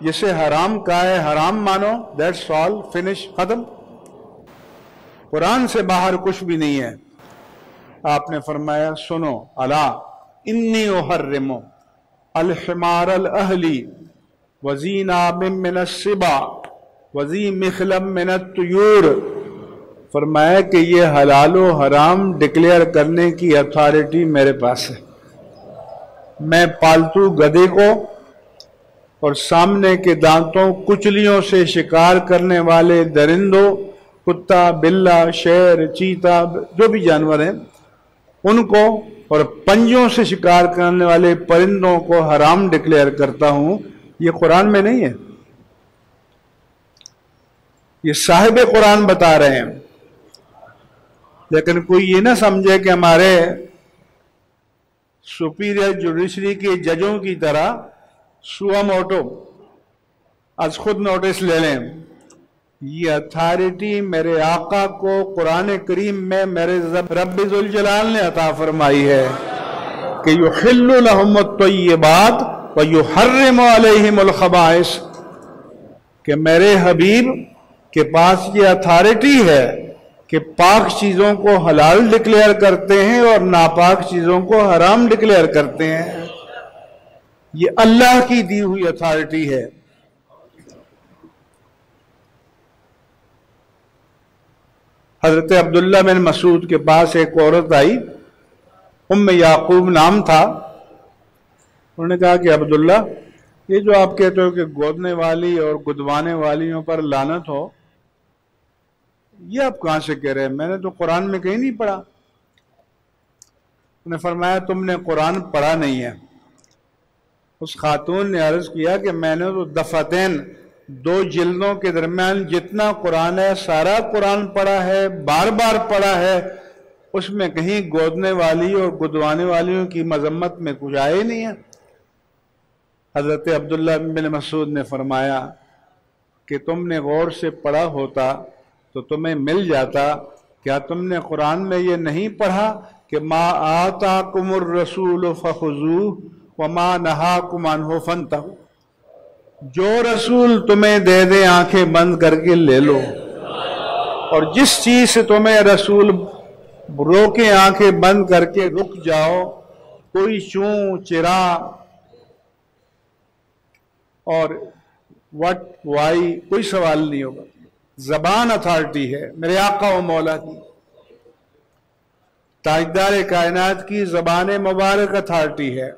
جسے حرام کہا ہے حرام مانو، دیٹس آل، فنش، ختم۔ قرآن سے باہر کچھ بھی نہیں ہے۔ آپ نے فرمایا سنو، الا انی احرم الحمار الاہلی وذی ناب من السباع وذی مخلب من الطیور، فرمایا کہ یہ حلال و حرام ڈکلیئر کرنے کی اتھارٹی میرے پاس ہے۔ میں پالتو گدھے کو اور سامنے کے دانتوں کچلیوں سے شکار کرنے والے درندوں، کتا، بلہ، شیر، چیتا، جو بھی جانور ہیں ان کو، اور پنجوں سے شکار کرنے والے پرندوں کو حرام ڈکلیئر کرتا ہوں۔ یہ قرآن میں نہیں ہے، یہ صاحب قرآن بتا رہے ہیں۔ لیکن کوئی یہ نہ سمجھے کہ ہمارے سپیریئر جوڈیشری کے ججوں کی طرح سوا موٹو از خود نوٹس لے لیں۔ یہ اتھارٹی میرے آقا کو قرآن کریم میں میرے رب ذوالجلال نے عطا فرمائی ہے کہ یحل لہم الطیبات ویحرم علیہم الخبائث، کہ میرے حبیب کے پاس یہ اتھارٹی ہے کہ پاک چیزوں کو حلال ڈکلیئر کرتے ہیں اور ناپاک چیزوں کو حرام ڈکلیئر کرتے ہیں۔ یہ اللہ کی دی ہوئی اتھارٹی ہے۔ حضرت عبداللہ بن مسعود کے پاس ایک عورت آئی، ام یعقوب نام تھا، انہوں نے کہا کہ عبداللہ یہ جو آپ کہتے ہو کہ گودنے والی اور گدوانے والیوں پر لعنت ہو، یہ آپ کہاں سے کہہ رہے ہیں؟ میں نے تو قرآن میں کہیں نہیں پڑھا۔ انہوں نے فرمایا تم نے قرآن پڑھا نہیں ہے۔ اس خاتون نے عرض کیا کہ میں نے تو دفعتین 2 جلدوں کے درمیان جتنا قرآن ہے سارا قرآن پڑھا ہے، بار بار پڑھا ہے، اس میں کہیں گودنے والی اور گدوانے والیوں کی مذمت میں کچھ آئے نہیں ہے۔ حضرت عبداللہ بن مسعود نے فرمایا کہ تم نے غور سے پڑھا ہوتا تو تمہیں مل جاتا۔ کیا تم نے قرآن میں یہ نہیں پڑھا کہ ما آتاکم الرسول فخذوہ وما نہاکم عنہ فانتہوا؟ جو رسول تمہیں دے دے آنکھیں بند کر کے لے لو، اور جس چیز سے تمہیں رسول روکے آنکھیں بند کر کے رک جاؤ۔ کوئی چوں چرا اور وٹ وائی کوئی سوال نہیں ہوگا۔ زبان اتھارٹی ہے میرے آقا و مولا کی، تاجدار کائنات کی زبان مبارک اتھارٹی ہے۔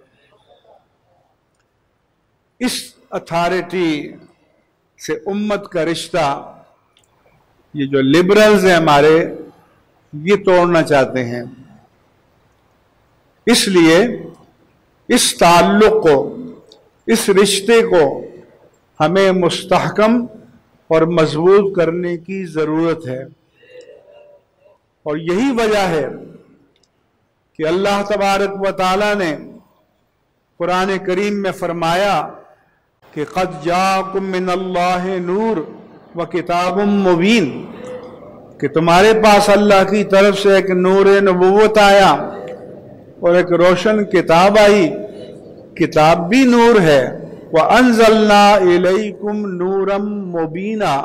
اس اتھارٹی سے امت کا رشتہ یہ جو لبرلز ہیں ہمارے، یہ توڑنا چاہتے ہیں۔ اس لیے اس تعلق کو، اس رشتے کو ہمیں مستحکم اور مضبوط کرنے کی ضرورت ہے، اور یہی وجہ ہے کہ اللہ تبارک و تعالی نے قرآن کریم میں فرمایا کہ قد جاءکم من اللہ نور و کتاب مبین، کہ تمہارے پاس اللہ کی طرف سے ایک نور نبوت آیا اور ایک روشن کتاب آئی۔ کتاب بھی نور ہے۔ وَأَنزَلْنَا إِلَيْكُمْ نُورًا مُبِينًا،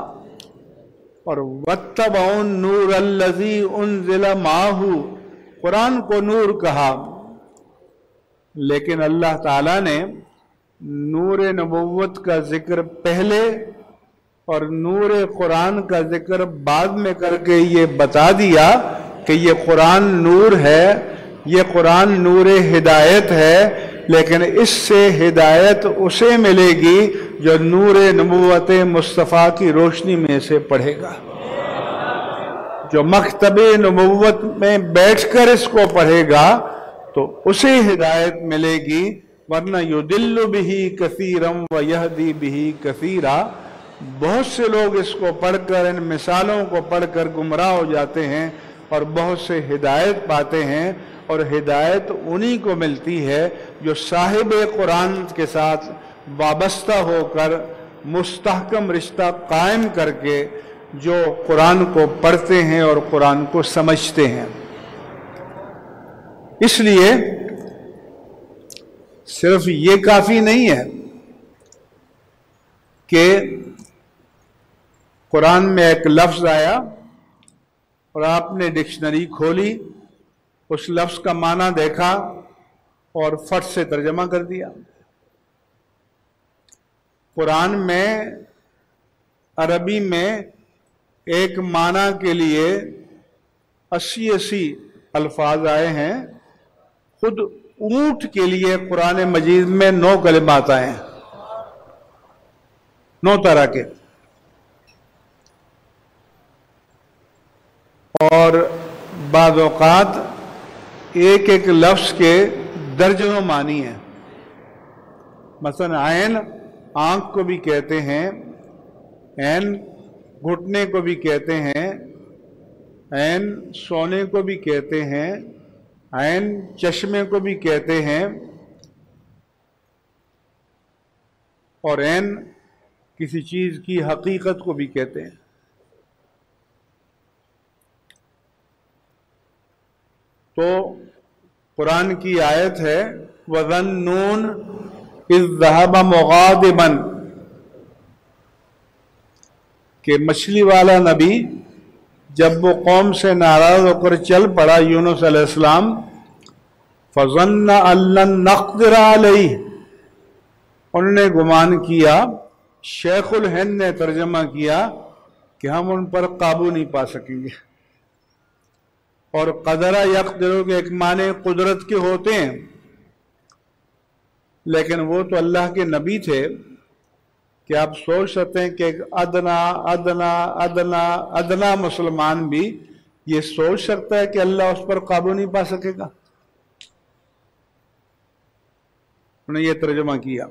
اور وَاتَّبَعُوا النُّورَ الَّذِي أُنزِلَ مَعَهُ، قرآن کو نور کہا، لیکن اللہ تعالیٰ نے نور نبوت کا ذکر پہلے اور نور قرآن کا ذکر بعد میں کر کے یہ بتا دیا کہ یہ قرآن نور ہے، یہ قرآن نور ہدایت ہے، لیکن اس سے ہدایت اسے ملے گی جو نور نبوت مصطفیٰ کی روشنی میں سے پڑھے گا، جو مکتب نبوت میں بیٹھ کر اس کو پڑھے گا تو اسے ہدایت ملے گی، ورنہ یضل بہ کثیرا ویہدی بہ کثیرا۔ بہت سے لوگ اس کو پڑھ کر، ان مثالوں کو پڑھ کر گمراہ ہو جاتے ہیں اور بہت سے ہدایت پاتے ہیں، اور ہدایت انہی کو ملتی ہے جو صاحب قرآن کے ساتھ وابستہ ہو کر مستحکم رشتہ قائم کر کے جو قرآن کو پڑھتے ہیں اور قرآن کو سمجھتے ہیں۔ اس لیے صرف یہ کافی نہیں ہے کہ قرآن میں ایک لفظ آیا اور آپ نے ڈکشنری کھولی، اس لفظ کا معنی دیکھا اور فٹ سے ترجمہ کر دیا۔ قرآن میں عربی میں ایک معنی کے لیے 80 الفاظ آئے ہیں، خود اونٹ کے لیے قرآن مجید میں 9 کلمات آئے ہیں، 9 طرح کے، اور بعض اوقات ایک ایک لفظ کے درجنوں معنی ہیں۔ مثلا عین آنکھ کو بھی کہتے ہیں، عین گھٹنے کو بھی کہتے ہیں، عین سونے کو بھی کہتے ہیں، عین چشمے کو بھی کہتے ہیں، اور عین کسی چیز کی حقیقت کو بھی کہتے ہیں۔ تو قرآن کی آیت ہے وَظَنُّونَ إِذْ ذَهَبَ مُغَاضِبًا، کہ مچھلی والا نبی جب وہ قوم سے ناراض ہو کر چل پڑا، یونس علیہ السلام، فَظَنَّ أَن لَّن نَّقْدِرَ عَلَيْهِ، انہوں نے گمان کیا، شیخ الہند نے ترجمہ کیا کہ ہم ان پر قابو نہیں پا سکیں گے۔ اور قدرہ یقدرو کے ایک معنی قدرت کے ہوتے ہیں، لیکن وہ تو اللہ کے نبی تھے کہ آپ سوچ سکتے ہیں کہ ایک ادنا ادنا ادنا ادنا مسلمان بھی یہ سوچ سکتا ہے کہ اللہ اس پر قابو نہیں پا سکے گا؟ انہوں نے یہ ترجمہ کیا.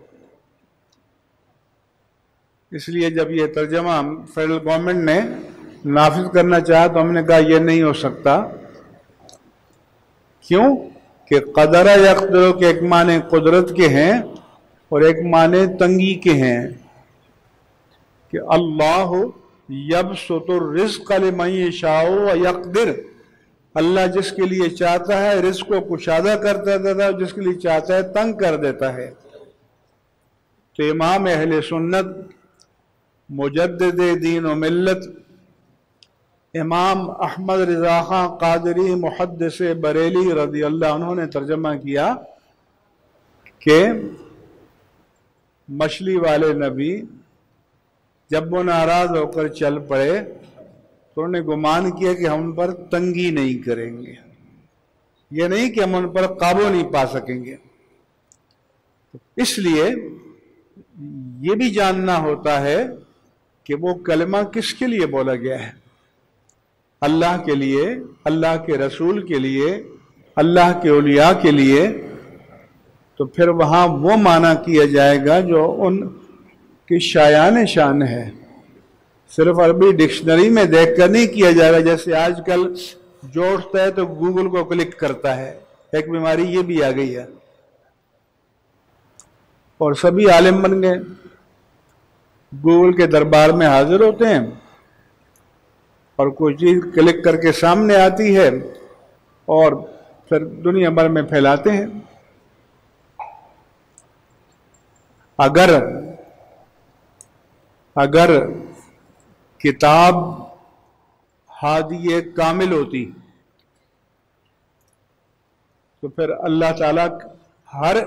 اس لیے جب یہ ترجمہ فیڈرل گورنمنٹ نے نافذ کرنا چاہا تو ہم نے کہا یہ نہیں ہو سکتا. کیوں؟ کہ قدر یقدر کے ایک معنی قدرت کے ہیں اور ایک معنی تنگی کے ہیں کہ اللہ یبسط الرزق لمن یشاء ویقدر، اللہ جس کے لیے چاہتا ہے رزق کو کشادہ کر دیتا ہے، جس کے لیے چاہتا ہے تنگ کر دیتا ہے. تو امام اہل سنت مجدد دین و ملت امام احمد رضا خان قادری محدث بریلی رضی اللہ عنہ نے ترجمہ کیا کہ مچھلی والے نبی جب وہ ناراض ہو کر چل پڑے تو انہوں نے گمان کیا کہ ہم ان پر تنگی نہیں کریں گے، یہ نہیں کہ ہم ان پر قابو نہیں پا سکیں گے. اس لیے یہ بھی جاننا ہوتا ہے کہ وہ کلمہ کس کے لیے بولا گیا ہے، اللہ کے لیے، اللہ کے رسول کے لیے، اللہ کے اولیاء کے لیے، تو پھر وہاں وہ معنی کیا جائے گا جو ان کی شایان شان ہے. صرف عربی ڈکشنری میں دیکھ کر نہیں کیا جائے گا، جیسے آج کل جو اٹھتا ہے تو گوگل کو کلک کرتا ہے. ایک بیماری یہ بھی آ گئی ہے اور سبھی عالم بن گئے، گوگل کے دربار میں حاضر ہوتے ہیں اور کوئی چیز کلک کر کے سامنے آتی ہے اور پھر دنیا بھر میں پھیلاتے ہیں. اگر کتاب ہادی کامل ہوتی تو پھر اللہ تعالیٰ ہر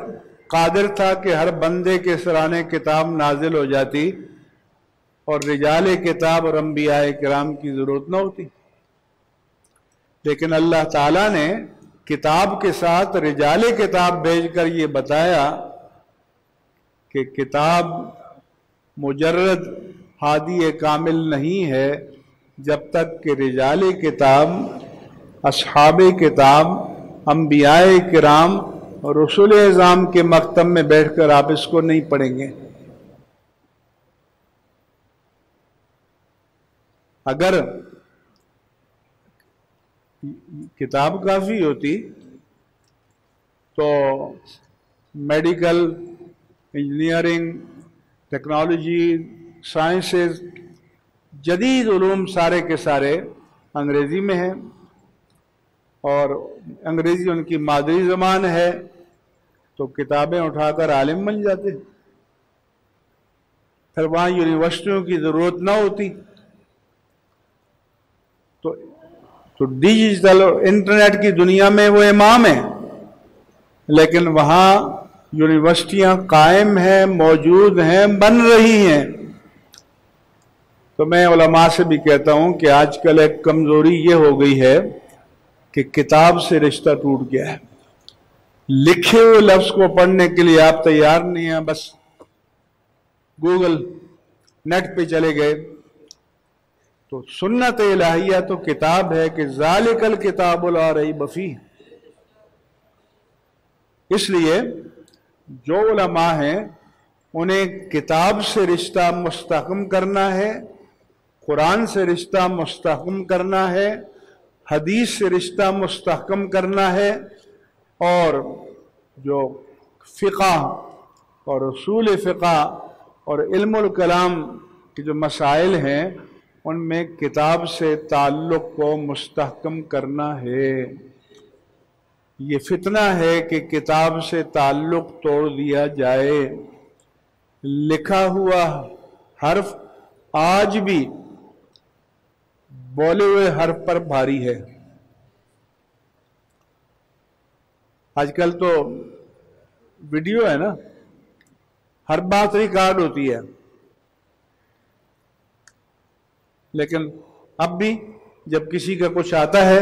قادر تھا کہ ہر بندے کے سرانے کتاب نازل ہو جاتی اور رجال کتاب اور انبیاء کرام کی ضرورت نہ ہوتی. لیکن اللہ تعالیٰ نے کتاب کے ساتھ رجال کتاب بھیج کر یہ بتایا کہ کتاب مجرد ہادی کامل نہیں ہے جب تک کہ رجال کتاب، اصحاب کتاب، انبیاء کرام اور رسول اعظام کے مکتب میں بیٹھ کر آپ اس کو نہیں پڑھیں گے. اگر کتاب کافی ہوتی تو میڈیکل، انجینئرنگ، ٹیکنالوجی، سائنسز، جدید علوم سارے کے سارے انگریزی میں ہیں اور انگریزی ان کی مادری زبان ہے، تو کتابیں اٹھا کر عالم بن جاتے. پھر وہاں یونیورسٹیوں کی ضرورت نہ ہوتی. تو ڈیجیٹل اور انٹرنیٹ کی دنیا میں وہ امام ہیں، لیکن وہاں یونیورسٹیاں قائم ہیں، موجود ہیں، بن رہی ہیں. تو میں علماء سے بھی کہتا ہوں کہ آج کل ایک کمزوری یہ ہو گئی ہے کہ کتاب سے رشتہ ٹوٹ گیا ہے. لکھے ہوئے لفظ کو پڑھنے کے لیے آپ تیار نہیں ہیں، بس گوگل نیٹ پہ چلے گئے. تو سنت الہیہ تو کتاب ہے کہ ذالک الکتاب لا ریب فیہ. اس لیے جو علماء ہیں انہیں کتاب سے رشتہ مستحکم کرنا ہے، قرآن سے رشتہ مستحکم کرنا ہے، حدیث سے رشتہ مستحکم کرنا ہے، اور جو فقہ اور اصول فقہ اور علم الکلام کے جو مسائل ہیں ان میں کتاب سے تعلق کو مستحکم کرنا ہے. یہ فتنہ ہے کہ کتاب سے تعلق توڑ دیا جائے. لکھا ہوا حرف آج بھی بولے ہوئے حرف پر بھاری ہے. آج کل تو ویڈیو ہے نا، ہر بات ریکارڈ ہوتی ہے، لیکن اب بھی جب کسی کا کچھ آتا ہے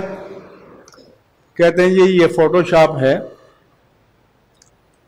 کہتے ہیں یہ فوٹو شاپ ہے،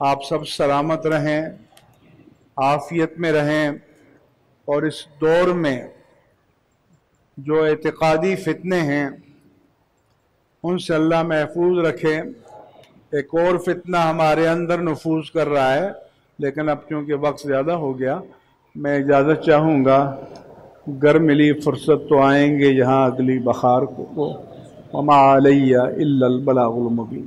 آپ سب سلامت رہیں، عافیت میں رہیں، اور اس دور میں جو اعتقادی فتنے ہیں ان سے اللہ محفوظ رکھے۔ ایک اور فتنہ ہمارے اندر نفوذ کر رہا ہے، لیکن اب چونکہ وقت زیادہ ہو گیا، میں اجازت چاہوں گا، گر ملی فرصت تو آئیں گے یہاں اگلی بخار کو، وما علیہ الا البلاغ المبین۔